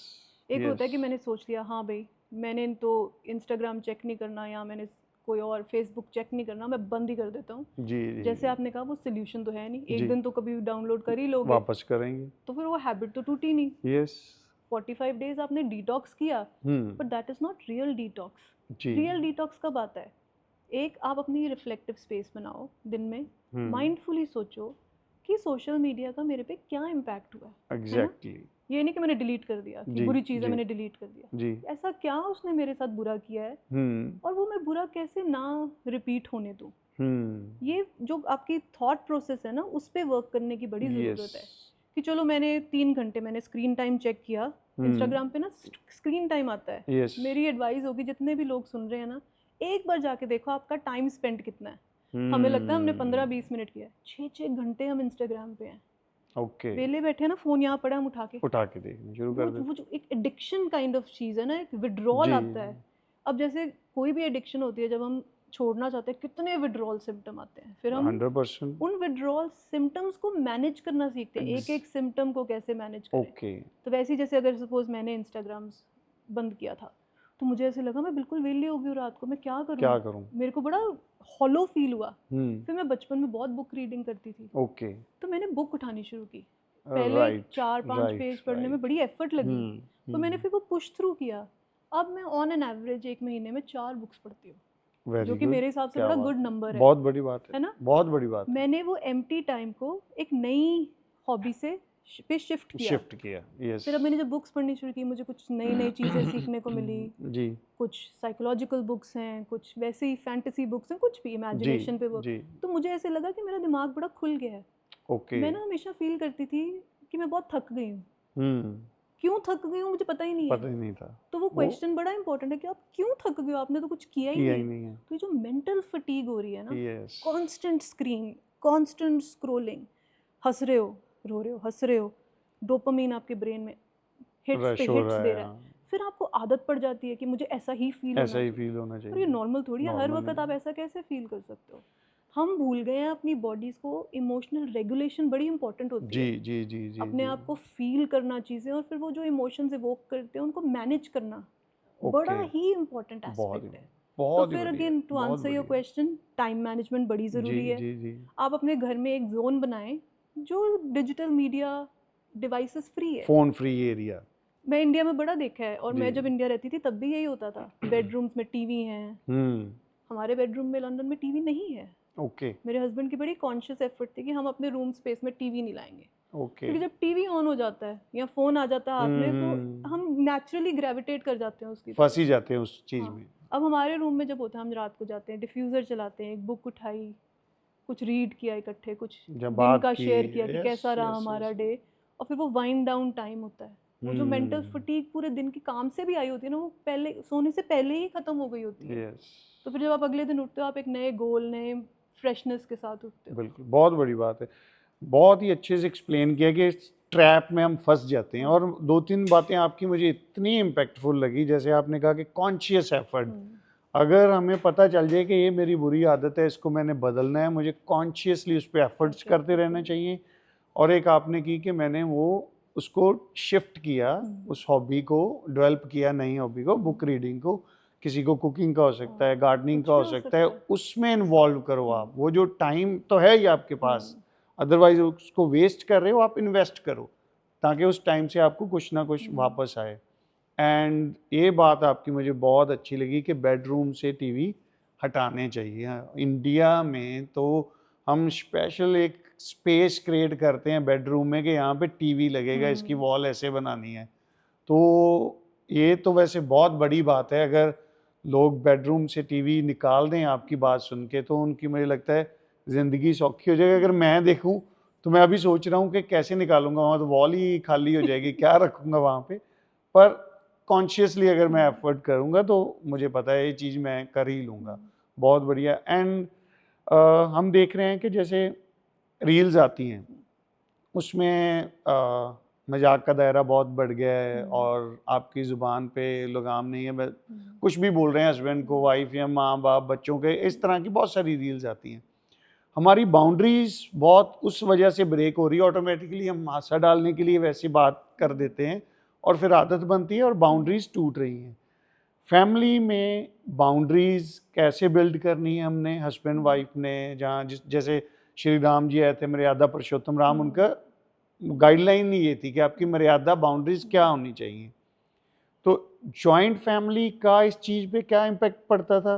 एक होता है कि मैंने सोच लिया, हाँ भाई मैंने तो इंस्टाग्राम चेक नहीं करना, या मैंने कोई और फेसबुक चेक नहीं करना, मैं बंद ही कर देता हूँ। जी जैसे आपने कहा वो सोल्यूशन तो है नहीं, एक दिन तो कभी डाउनलोड कर ही लोगे, वापस करेंगे, तो फिर वो हैबिट तो टूटी नहीं। यस 45 डेज आपने डिटॉक्स किया, but that is not real detox. Real detox कब आता है? एक आप अपनी रिफ्लेक्टिव स्पेस बनाओ दिन में, माइंडफुली सोचो कि सोशल मीडिया का मेरे पे क्या इम्पैक्ट हुआ है। एग्जैक्टली। ये नहीं कि मैंने डिलीट कर दिया, कि बुरी चीज़ है मैंने डिलीट कर दिया जी। ऐसा क्या उसने मेरे साथ बुरा किया है, और वो मैं बुरा कैसे ना रिपीट होने दूँ। ये जो आपकी थॉट प्रोसेस है ना, उस पर वर्क करने की बड़ी ज़रूरत है। कि चलो मैंने 3 घंटे मैंने स्क्रीन टाइम चेक किया, इंस्टाग्राम पे ना स्क्रीन टाइम आता है। मेरी एडवाइस होगी जितने भी लोग सुन रहे हैं ना, एक बार जाके देखो आपका टाइम स्पेंड कितना है। हमें लगता है हमने 15-20 मिनट किया, 6-6 घंटे हम इंस्टाग्राम पे हैं। ओके। वेले बैठे हैं ना, फोन यहाँ पड़ा, हम उठा के देखना शुरू कर देते। वो जो एक एडिक्शन काइंड ऑफ चीज़ है ना, एक विड्रॉल आता है। अब जैसे कोई भी एडिक्शन होती है, जब हम छोड़ना चाहते हैं कितने विड्रॉल सिम्टम आते हैं, फिर हम 100%। उन विड्रॉल सिम्टम्स को मैनेज करना सीखते हैं, एक एक सिम्टम को कैसे मैनेज करें। ओके। तो वैसे ही जैसे अगर सपोज मैंने इंस्टाग्राम बंद किया था तो मुझे ऐसे लगा मैं बिल्कुल वेली हो गई हूँ रात को, मैं क्या क्या करूँ, करूं? मेरे को बड़ा हॉलो फील हुआ। हम्म। फिर मैं बचपन में बहुत बुक रीडिंग करती थी, ओके। तो मैंने बुक उठानी शुरू की। पहले राइट 4-5 राइट पेज पढ़ने में राइट। बड़ी एफर्ट लगी, तो मैंने हम्म। फिर वो पुश थ्रू किया। अब मैं ऑन एन एवरेज 1 महीने में 4 बुक्स पढ़ती हूँ, वेरी जो कि गुड। मेरे हिसाब से क्या बड़ा बात गुड है, नंबर बहुत बड़ी बात है ना? बहुत बड़ी बात है। मैंने वो एम्प्टी टाइम को एक नई हॉबी पे शिफ्ट किया। शिफ्ट किया, यस। फिर अब मैंने जब बुक्स पढ़नी शुरू की, मुझे कुछ नई नई चीज़ें सीखने को मिली। जी कुछ साइकोलॉजिकल बुक्स हैं, कुछ वैसे ही फैंटेसी बुक्स हैं, कुछ भी जी इमेजिनेशन पे वो। जी। तो मुझे ऐसे लगा कि मेरा दिमाग बड़ा खुल गया है। ओके। मैं ना हमेशा फील करती थी कि मैं बहुत थक गई हूँ, हम्म। क्यों थक गई हूँ मुझे पता ही नहीं है। पता ही नहीं था। तो वो क्वेश्चन बड़ा इंपॉर्टेंट है कि आप क्यों थक गए हो, आपने तो कुछ किया ही किया नहीं ही है। नहीं है। तो ये जो मेंटल फटीग हो रही है ना, yes. Constant screen, constant scrolling, हंस रहे हो, रो रहे हो, हंस रहे हो, डोपामीन आपके ब्रेन में हिट्स पे रश हो हिट्स रहा दे है, रहा है। हाँ। फिर आपको आदत पड़ जाती है कि मुझे ऐसा ही फील ऐसा होना ही चाहिए। फील होना और ये चाहिए। नॉर्मल थोड़ी है, हर नॉर्मल वक्त आप नहीं। ऐसा कैसे फील कर सकते हो। हम भूल गए हैं अपनी बॉडीज को, इमोशनल रेगुलेशन बड़ी इंपॉर्टेंट होती जी है। जी जी जी अपने जी। आप को फील करना चीज़ें, और फिर वो जो इमोशंस इवोक करते हैं उनको मैनेज करना बड़ा ओके। ही इंपॉर्टेंट बहुत ही एस्पेक्ट है। तो बहुत ही फिर बढ़िया, अगेन टू बहुत आंसर योर बढ़िया। क्वेश्चन, टाइम मैनेजमेंट बड़ी जी ज़रूरी है। जी जी। आप अपने घर में एक जोन बनाएं जो डिजिटल मीडिया डिवाइसेस फ्री है। Phone free area. मैं इंडिया में बड़ा देखा है, और जी। मैं जब इंडिया रहती थी तब भी यही होता था। बेडरूम्स में टीवी हैं, हम्म। हमारे बेडरूम में लंदन में टीवी नहीं है। ओके मेरे हस्बैंड की बड़ी कॉन्शियस एफर्ट थी कि हम अपने रूम स्पेस में टीवी नहीं लाएंगे, ओके। क्योंकि जब टीवी ऑन हो जाता है या फ़ोन आ जाता है हाथ में तो हम्म। हम नेचुरली ग्रेविटेट कर जाते हैं उसकी फंस तरफ। ही जाते हैं उस चीज हाँ, में। अब हमारे रूम में जब होता है हम रात को जाते हैं, डिफ्यूज़र चलाते हैं, एक बुक उठाई, कुछ रीड किया इकट्ठे, कुछ जब दिन बात का की। शेयर किया कि यस कैसा रहा यस हमारा यस। डे। और फिर वो वाइंड डाउन टाइम होता है, वो जो मेंटल हम्म। फटीग पूरे दिन के काम से भी आई होती है ना, वो पहले सोने से पहले ही खत्म हो गई होती है। यस। तो फिर जब आप अगले दिन उठते हो, आप एक नए गोल, नए फ्रेशनेस के साथ उठते हो। बिल्कुल, बहुत बड़ी बात है। बहुत ही अच्छे से एक्सप्लेन किया कि इस ट्रैप में हम फंस जाते हैं। और दो तीन बातें आपकी मुझे इतनी इम्पैक्टफुल लगी, जैसे आपने कहा कि कॉन्शियस एफर्ट। अगर हमें पता चल जाए कि ये मेरी बुरी आदत है, इसको मैंने बदलना है, मुझे कॉन्शियसली उस पर एफर्ट्स करते रहना चाहिए। और एक आपने की कि मैंने वो उसको शिफ्ट किया, उस हॉबी को डेवलप किया, नई हॉबी को, बुक रीडिंग को। किसी को कुकिंग का हो सकता है, गार्डनिंग कुछ का भी हो हो सकता सकता है, है। उसमें इन्वॉल्व करो आप। वो जो टाइम तो है ही आपके पास, अदरवाइज उसको वेस्ट कर रहे हो, आप इन्वेस्ट करो ताकि उस टाइम से आपको कुछ ना कुछ वापस आए। एंड ये बात आपकी मुझे बहुत अच्छी लगी कि बेडरूम से टीवी हटाने चाहिए। इंडिया में तो हम स्पेशल एक स्पेस क्रिएट करते हैं बेडरूम में कि यहाँ पे टीवी लगेगा, इसकी वॉल ऐसे बनानी है। तो ये तो वैसे बहुत बड़ी बात है। अगर लोग बेडरूम से टीवी निकाल दें आपकी बात सुन के, तो उनकी मुझे लगता है ज़िंदगी सौखी हो जाएगी। अगर मैं देखूं तो मैं अभी सोच रहा हूँ कि कैसे निकालूंगा, वहाँ तो वॉल ही खाली हो जाएगी, क्या रखूंगा वहाँ पे। पर कॉन्शियसली अगर मैं एफर्ट करूँगा तो मुझे पता है ये चीज़ मैं कर ही लूँगा। बहुत बढ़िया। एंड हम देख रहे हैं कि जैसे रील्स आती हैं, उसमें मजाक का दायरा बहुत बढ़ गया है, और आपकी ज़ुबान पे लगाम नहीं है, कुछ भी बोल रहे हैं हस्बैंड को, वाइफ या माँ बाप बच्चों के, इस तरह की बहुत सारी रील्स आती हैं। हमारी बाउंड्रीज बहुत उस वजह से ब्रेक हो रही है। ऑटोमेटिकली हम हादसा डालने के लिए वैसी बात कर देते हैं और फिर आदत बनती है और बाउंड्रीज टूट रही हैं। फैमिली में बाउंड्रीज कैसे बिल्ड करनी है हमने, हस्बैंड वाइफ ने, जहाँ जैसे श्री राम जी आए थे, मर्यादा पुरुषोत्तम राम, उनका गाइडलाइन ही ये थी कि आपकी मर्यादा बाउंड्रीज क्या होनी चाहिए। तो जॉइंट फैमिली का इस चीज़ पे क्या इम्पैक्ट पड़ता था?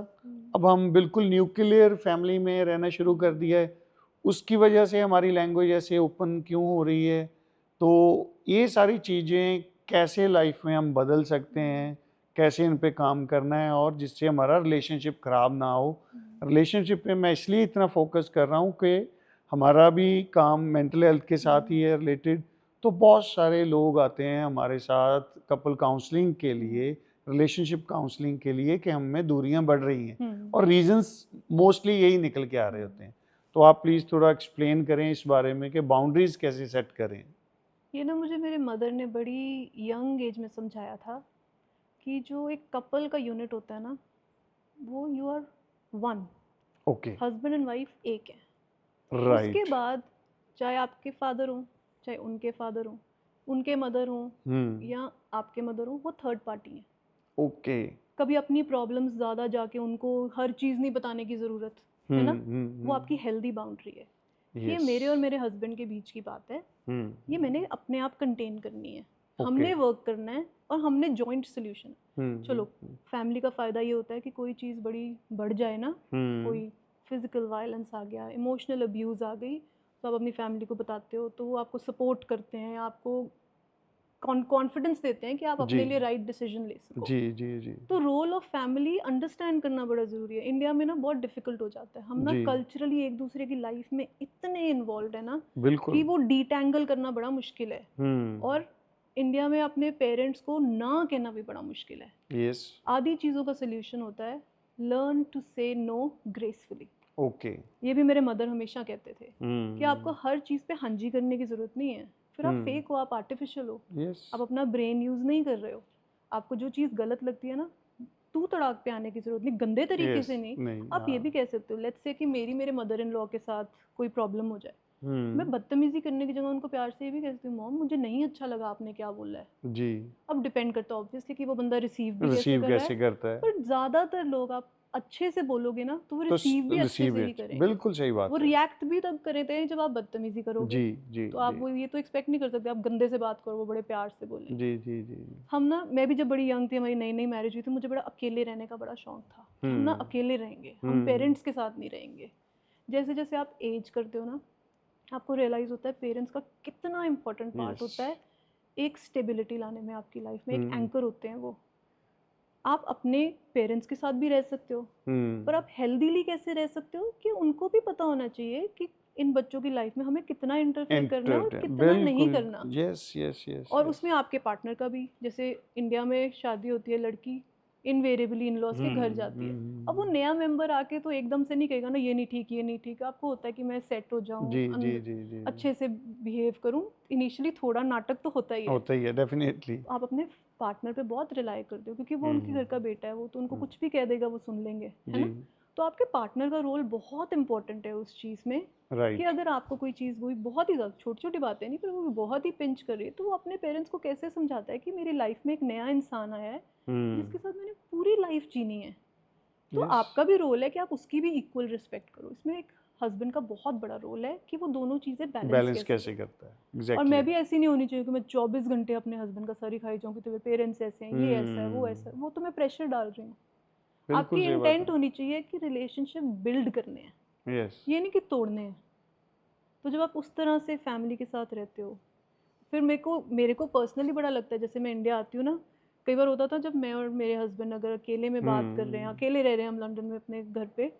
अब हम बिल्कुल न्यूक्लियर फैमिली में रहना शुरू कर दिया है, उसकी वजह से हमारी लैंग्वेज ऐसे ओपन क्यों हो रही है? तो ये सारी चीज़ें कैसे लाइफ में हम बदल सकते हैं, कैसे इन पे काम करना है, और जिससे हमारा रिलेशनशिप ख़राब ना हो। रिलेशनशिप पे मैं इसलिए इतना फोकस कर रहा हूँ कि हमारा भी काम मेंटल हेल्थ के साथ ही है रिलेटेड। तो बहुत सारे लोग आते हैं हमारे साथ कपल काउंसलिंग के लिए, रिलेशनशिप काउंसलिंग के लिए, कि हम में दूरियां बढ़ रही हैं, और रीजंस मोस्टली यही निकल के आ रहे होते हैं। तो आप प्लीज़ थोड़ा एक्सप्लेन करें इस बारे में कि बाउंड्रीज कैसे सेट करें। ये ना मुझे मेरे मदर ने बड़ी यंग एज में समझाया था कि जो एक कपल का यूनिट होता है ना, वो you are one, okay, husband and wife एक है। उसके राइट, बाद चाहे आपके फादर हो, चाहे उनके फादर हो, उनके मदर हो या आपके मदर हो, वो थर्ड पार्टी है। ओके, कभी अपनी प्रॉब्लम्स ज़्यादा जाके उनको हर चीज़ नहीं बताने की ज़रूरत है ना, वो आपकी हेल्दी बाउंड्री है। ये यस, मेरे और मेरे हस्बैंड के बीच की बात है, ये मैंने अपने आप कंटेन करनी है, हमने वर्क करना है और हमने जॉइंट सोल्यूशन। चलो, फैमिली का फ़ायदा ये होता है कि कोई चीज़ बड़ी बढ़ जाए ना, कोई फिजिकल वायलेंस आ गया, इमोशनल अब्यूज़ आ गई, तो आप अपनी फैमिली को बताते हो तो वो आपको सपोर्ट करते हैं, आपको कॉन्फिडेंस देते हैं कि आप अपने लिए राइट डिसीजन ले सको। जी जी जी तो रोल ऑफ फैमिली अंडरस्टैंड करना बड़ा ज़रूरी है। इंडिया में ना बहुत डिफिकल्ट हो जाता है, हम ना जी, कल्चरली एक दूसरे की लाइफ में इतने इन्वॉल्व है ना बिल्कुल, कि वो डिटैंगल करना बड़ा मुश्किल है। और इंडिया में अपने पेरेंट्स को ना कहना भी बड़ा मुश्किल है। यस, आधी चीज़ों का सोल्यूशन होता है लर्न टू से नो ग्रेसफुली। ओके, ये भी मेरे मदर हमेशा कहते थे कि आपको हर चीज़ पे हाँ जी करने की ज़रूरत नहीं है, फिर आप फेक हो, आप आर्टिफिशियल हो, यस, आप अपना ब्रेन यूज़ नहीं कर रहे हो। आपको जो चीज़ गलत लगती है ना, तू तड़ाक पे आने की ज़रूरत नहीं, गंदे तरीके यस, से नहीं। नहीं, आप ये भी कह सकते हो, लेट्स से कि मेरे मदर इन लॉ के साथ कोई प्रॉब्लम हो जाए, मैं बदतमीजी करने की जगह उनको प्यार से ये भी कहती हूँ, मॉम मुझे नहीं अच्छा लगा आपने क्या बोला है। जी, अब डिपेंड करता है ऑब्वियसली कि वो बंदा रिसीव भी कैसे रिसीव कर रहा कैसे है, करता है, पर ज़्यादातर लोग आप अच्छे से बोलोगे ना तो वो तो रिसीव भी अच्छे रिसीव से ही करेंगे। बिल्कुल सही वो बात है, रिएक्ट भी तब करेते हैं जब आप बदतमीजी करोगे। जी जी तो आप जी वो ये तो एक्सपेक्ट नहीं कर सकते आप गंदे से बात करो वो बड़े प्यार से बोलेंगे। जी जी जी, हम ना, मैं भी जब बड़ी यंग थी, हमारी नई नई मैरिज हुई थी, मुझे बड़ा अकेले रहने का बड़ा शौक था कि हम ना अकेले रहेंगे, हम पेरेंट्स के साथ नहीं रहेंगे। जैसे जैसे आप एज करते हो ना, आपको रियलाइज़ होता है पेरेंट्स का कितना इंपॉर्टेंट पार्ट यस, होता है एक स्टेबिलिटी लाने में आपकी लाइफ में, एक एंकर होते हैं वो। आप अपने पेरेंट्स के साथ भी रह सकते हो, पर आप हेल्दीली कैसे रह सकते हो कि उनको भी पता होना चाहिए कि इन बच्चों की लाइफ में हमें कितना इंटरफेयर करना है और कितना नहीं बिल्कुल, करना। यस यस यस और यस, उसमें आपके पार्टनर का भी, जैसे इंडिया में शादी होती है, लड़की इनवेरेबली इन लॉज के घर जाती है। अब वो नया मेंबर आके तो एकदम से नहीं कहेगा ना ये नहीं ठीक, ये नहीं ठीक। आपको होता है कि मैं सेट हो जाऊं, जी जी जी जी, अच्छे से बिहेव करूं। इनिशियली थोड़ा नाटक तो होता ही है। होता ही है डेफिनेटली, आप अपने पार्टनर पे बहुत रिलाई करते हो क्योंकि वो उनके घर का बेटा है, वो तो उनको कुछ भी कह देगा, वो सुन लेंगे, है जी, ना। तो आपके पार्टनर का रोल बहुत इंपॉर्टेंट है उस चीज़ में कि राइट, अगर आपको कोई चीज़ कोई बहुत ही ज़्यादा छोटी छोटी बातें नहीं पर वो बहुत ही पिंच कर रही है, तो वो अपने पेरेंट्स को कैसे समझाता है कि मेरी लाइफ में एक नया इंसान आया है जिसके साथ मैंने पूरी लाइफ जीनी है। तो यस, आपका भी रोल है कि आप उसकी भी इक्वल रिस्पेक्ट करो। इसमें एक हस्बैंड का बहुत बड़ा रोल है कि वो दोनों चीज़ें बैलेंस बैलेंस कैसे कैसे करता है, करे। और एग्जैक्टली, मैं भी ऐसी नहीं होनी चाहिए कि मैं 24 घंटे अपने हस्बैंड का सर ही खाई जाऊँ कि तेरे पेरेंट्स ऐसे हैं, ये ऐसा है, वो ऐसा है। वो तो मैं प्रेशर डाल रही हूँ। बिल्कुल आपकी सही बात इंटेंट होनी चाहिए कि रिलेशनशिप बिल्ड करने हैं, है, यस, ये नहीं कि तोड़ने हैं। तो जब आप उस तरह से फैमिली के साथ रहते हो, फिर मेरे को पर्सनली बड़ा लगता है, जैसे मैं इंडिया आती हूँ ना, कई बार होता था जब मैं और मेरे हस्बैंड अगर अकेले में बात कर रहे हैं, अकेले रह रहे हैं हम लंदन में अपने घर पे,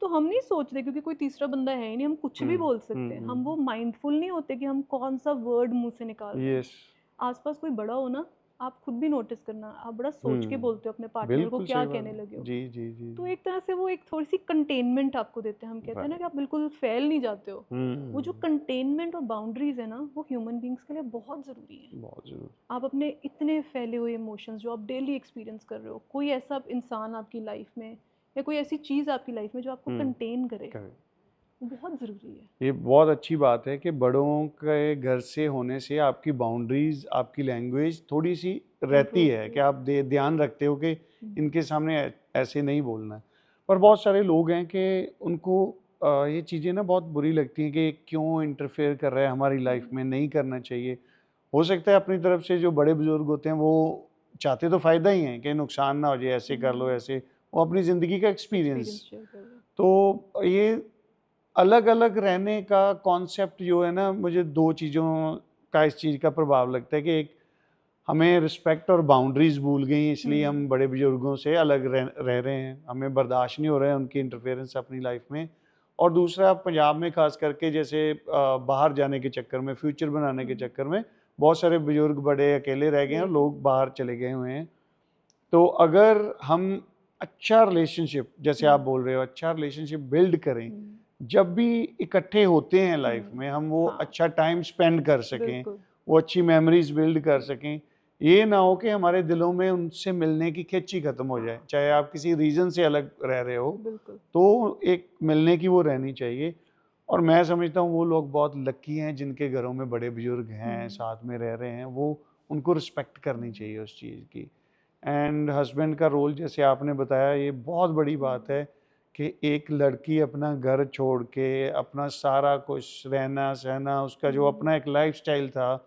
तो हम नहीं सोचते क्योंकि कोई तीसरा बंदा है ही नहीं, हम कुछ भी बोल सकते हैं। हम वो माइंडफुल नहीं होते कि हम कौन सा वर्ड मुंह से निकाल रहे हैं। यस, आसपास कोई बड़ा हो ना, आप खुद भी नोटिस करना, आप बड़ा सोच के बोलते हो अपने पार्टनर को बिल्कुल क्या सही बात कहने है, लगे हो। जी जी जी तो जी, एक तरह से वो एक थोड़ी सी कंटेनमेंट आपको देते हैं। हम कहते हैं ना कि आप बिल्कुल फैल नहीं जाते हो। वो जो कंटेनमेंट और बाउंड्रीज है ना, वो ह्यूमन बींग्स के लिए बहुत ज़रूरी है। बहुत जरूर, आप अपने इतने फैले हुए इमोशंस जो आप डेली एक्सपीरियंस कर रहे हो, कोई ऐसा इंसान आपकी लाइफ में या कोई ऐसी चीज़ आपकी लाइफ में जो आपको कंटेन करे, करेक्ट, वो बहुत ज़रूरी है। ये बहुत अच्छी बात है कि बड़ों के घर से होने से आपकी बाउंड्रीज, आपकी लैंग्वेज थोड़ी सी रहती इम्प्रूव है होती कि है। आप ध्यान रखते हो कि इनके सामने ऐसे नहीं बोलना है। पर बहुत सारे लोग हैं कि उनको ये चीज़ें ना बहुत बुरी लगती हैं कि क्यों इंटरफेयर कर रहा है हमारी लाइफ में, नहीं करना चाहिए। हो सकता है अपनी तरफ से जो बड़े बुजुर्ग होते हैं वो चाहते तो फ़ायदा ही है कि नुकसान ना हो जाए, ऐसे कर लो, ऐसे, वो अपनी ज़िंदगी का एक्सपीरियंस। एक्सपीरियंस शेयर कर रहे हो। तो ये अलग-अलग रहने का कॉन्सेप्ट जो है ना, मुझे 2 चीज़ों का इस चीज़ का प्रभाव लगता है कि एक, हमें रिस्पेक्ट और बाउंड्रीज़ भूल गई, इसलिए हम बड़े बुजुर्गों से अलग रह रहे हैं, हमें बर्दाश्त नहीं हो रहा है उनकी इंटरफेरेंस अपनी लाइफ में। और दूसरा, पंजाब में ख़ास करके जैसे बाहर जाने के चक्कर में, फ्यूचर बनाने के चक्कर में बहुत सारे बुजुर्ग बड़े अकेले रह गए हैं और लोग बाहर चले गए हुए हैं। तो अगर हम अच्छा रिलेशनशिप, जैसे आप बोल रहे हो, अच्छा रिलेशनशिप बिल्ड करें, जब भी इकट्ठे होते हैं लाइफ में, हम वो हाँ, अच्छा टाइम स्पेंड कर सकें, बिल्कुल। वो अच्छी मेमोरीज बिल्ड कर सकें, ये ना हो कि हमारे दिलों में उनसे मिलने की खिच्ची खत्म हो जाए, चाहे आप किसी रीज़न से अलग रह रहे हो, बिल्कुल। तो एक मिलने की वो रहनी चाहिए। और मैं समझता हूँ वो लोग बहुत लकी हैं जिनके घरों में बड़े बुजुर्ग हैं, साथ में रह रहे हैं, वो उनको रिस्पेक्ट करनी चाहिए उस चीज़ की। एंड हस्बैंड का रोल जैसे आपने बताया, ये बहुत बड़ी बात है कि एक लड़की अपना घर छोड़ के, अपना सारा कुछ रहना सहना, उसका जो अपना एक लाइफस्टाइल था,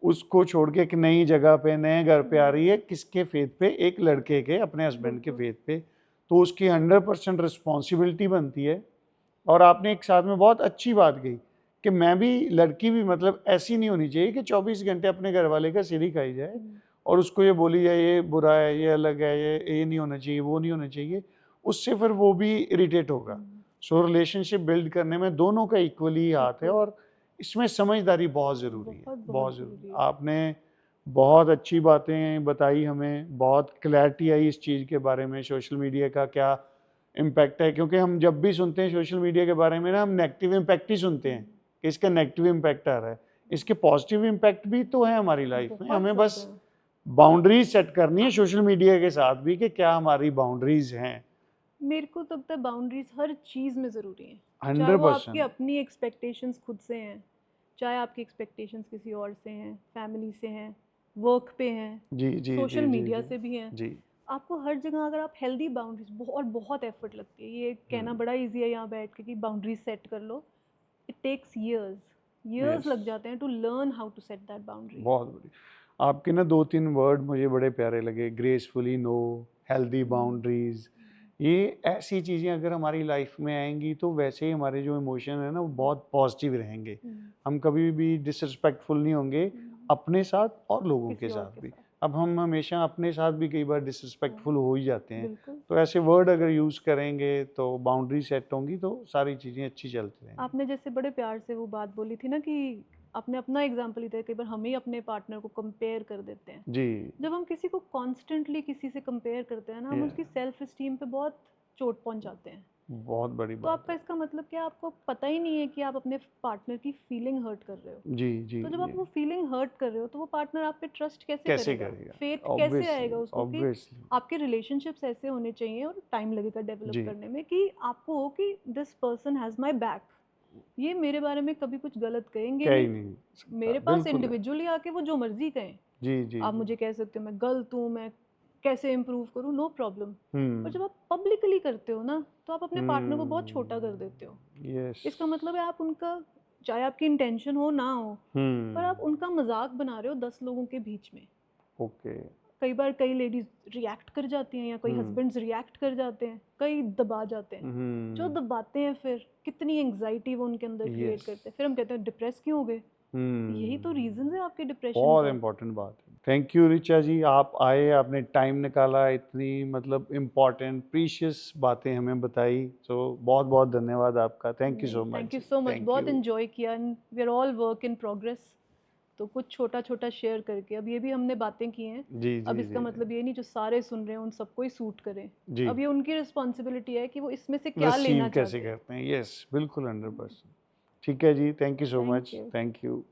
उसको छोड़ के एक नई जगह पे, नए घर पे आ रही है, किसके फेथ पे? एक लड़के के, अपने हस्बैंड के बिल्कुल। फेथ पे। तो उसकी 100% रिस्पॉन्सिबिलिटी बनती है। और आपने एक साथ में बहुत अच्छी बात कही कि मैं भी, लड़की भी मतलब ऐसी नहीं होनी चाहिए कि 24 घंटे अपने घर वाले का सिर ही खाई जाए और उसको ये बोली जाए ये बुरा है, ये अलग है, ये नहीं होना चाहिए, वो नहीं होना चाहिए। उससे फिर वो भी इरिटेट होगा। सो रिलेशनशिप बिल्ड करने में दोनों का इक्वली हाथ है, बिल्कुल। और इसमें समझदारी बहुत ज़रूरी है, बहुत बहुत बहुत ज़रूरी जरूरी है। है। आपने बहुत अच्छी बातें बताई हमें, बहुत क्लैरिटी आई इस चीज़ के बारे में, सोशल मीडिया का क्या इम्पैक्ट है। क्योंकि हम जब भी सुनते हैं सोशल मीडिया के बारे में ना, हम नेगेटिव इम्पैक्ट ही सुनते हैं कि इसका नेगेटिव इम्पैक्ट आ रहा है। इसके पॉजिटिव इम्पैक्ट भी तो है हमारी लाइफ में, बहुत हमें ज़्यादा बस है। बाउंड्रीज सेट करनी है सोशल मीडिया के साथ भी, कि क्या हमारी बाउंड्रीज हैं। मेरे को तो लगता है बाउंड्रीज हर चीज़ में ज़रूरी हैं। चाहे हंड्रेड वो आपकी परसेंट अपनी एक्सपेक्टेशंस खुद से हैं, चाहे आपकी एक्सपेक्टेशंस किसी और से हैं, फैमिली से हैं, वर्क पे हैं, जी जी सोशल जी जी मीडिया जी से भी हैं। जी। आपको हर जगह अगर आप हेल्दी बाउंड्रीज, बहुत बहुत एफर्ट लगती है, ये कहना बड़ा इजी है यहाँ बैठ के कि बाउंड्रीज सेट कर लो। It takes years, years yes, लग जाते हैं to learn how to set that boundary. बहुत बड़ी। आपके ना 2-3 वर्ड मुझे बड़े प्यारे लगे, ग्रेसफुली नो, हेल्दी बाउंड्रीज। ये ऐसी चीज़ें अगर हमारी लाइफ में आएंगी तो वैसे ही हमारे जो इमोशन है ना, वो बहुत पॉजिटिव रहेंगे। हम कभी भी डिसरिस्पेक्टफुल नहीं होंगे, अपने साथ और लोगों के किसी और साथ के भी। साथ। अब हम हमेशा अपने साथ भी कई बार हाँ, डिसरिस्पेक्टफुल हो ही जाते हैं। बिल्कुल। तो ऐसे वर्ड अगर यूज़ करेंगे तो बाउंड्री सेट होंगी तो सारी चीज़ें अच्छी चलती रहेंगी। आपने जैसे बड़े प्यार से वो बात बोली थी ना कि आपने अपना एग्जाम्पल ही दिया, कई बार हम ही अपने पार्टनर को कंपेयर कर देते हैं। जी। जब हम किसी को कॉन्स्टेंटली किसी से कंपेयर करते हैं ना, हम ये उसकी सेल्फ इस्टीम पे बहुत चोट पहुंचाते हैं। बहुत बड़ी तो बात आपका है। इसका मतलब क्या, आपको पता ही नहीं है कि आप अपने पार्टनर की फीलिंग हर्ट कर रहे हो। जी जी तो जब आप जी। वो फीलिंग हर्ट कर रहे हो तो वो पार्टनर आप पे ट्रस्ट कैसे कैसे करेगा, करेगा? फेथ कैसे ऑब्वियसली, आएगा उसको कि ऑब्वियसली। आपके रिलेशनशिप्स ऐसे होने चाहिए, और टाइम लगेगा डेवलप जी। करने में, कि आपको हो कि this person has my back, ये मेरे बारे में कभी कुछ गलत कहेंगे क्या ही नहीं। नहीं सकता, मेरे पास बिल्कुल है। इंडिविजुअली आके वो जो मर्जी कहें, जी जी आप जी। मुझे कह सकते हो मैं गलत हूँ, मैं कैसे इम्प्रूव करूँ, नो प्रॉब्लम। पर हम्म जब आप पब्लिकली करते हो ना, तो आप अपने पार्टनर को बहुत छोटा कर हम्म। देते हो। यस। इसका मतलब है आप उनका, चाहे आपकी इंटेंशन हो ना हो, पर आप हम्म। उनका मजाक बना रहे हो 10 लोगों के बीच में। ओके। कई बार कई लेडीज रिएक्ट कर जाती हैं, या कई हम्म हस्बैंड्स रिएक्ट कर जाते हैं, कई दबा जाते हैं। जो हम्म। दबाते हैं फिर कितनी एंग्जाइटी वो उनके अंदर क्रिएट यस। करते हैं, फिर हम कहते हैं डिप्रेस क्यों हो गए। यही तो रीजन हम्म। है आपके डिप्रेशन बहुत का। इम्पोर्टेंट बात है। थैंक यू ऋचा जी, आप आए, आपने टाइम निकाला, इतनी मतलब इम्पोर्टेंट प्रीशियस बातें हमें बताई। तो बहुत बहुत धन्यवाद आपका। थैंक यू नहीं, सो मच थैंक यू जी। सो मच, थैंक बहुत यू। इन्जॉय किया, and we are all work in progress. तो कुछ छोटा छोटा शेयर करके, अब ये भी हमने बातें की हैं, जी अब जी इसका जी जी मतलब ये नहीं जो सारे सुन रहे हैं उन सबको ही सूट करें। जी। अब ये उनकी रिस्पॉन्सिबिलिटी है कि वो इसमें से क्या रिसीव लेना कैसे चाहते हैं। करते हैं? यस, बिल्कुल 100%। ठीक है जी, thank you so thank much. You. Thank you.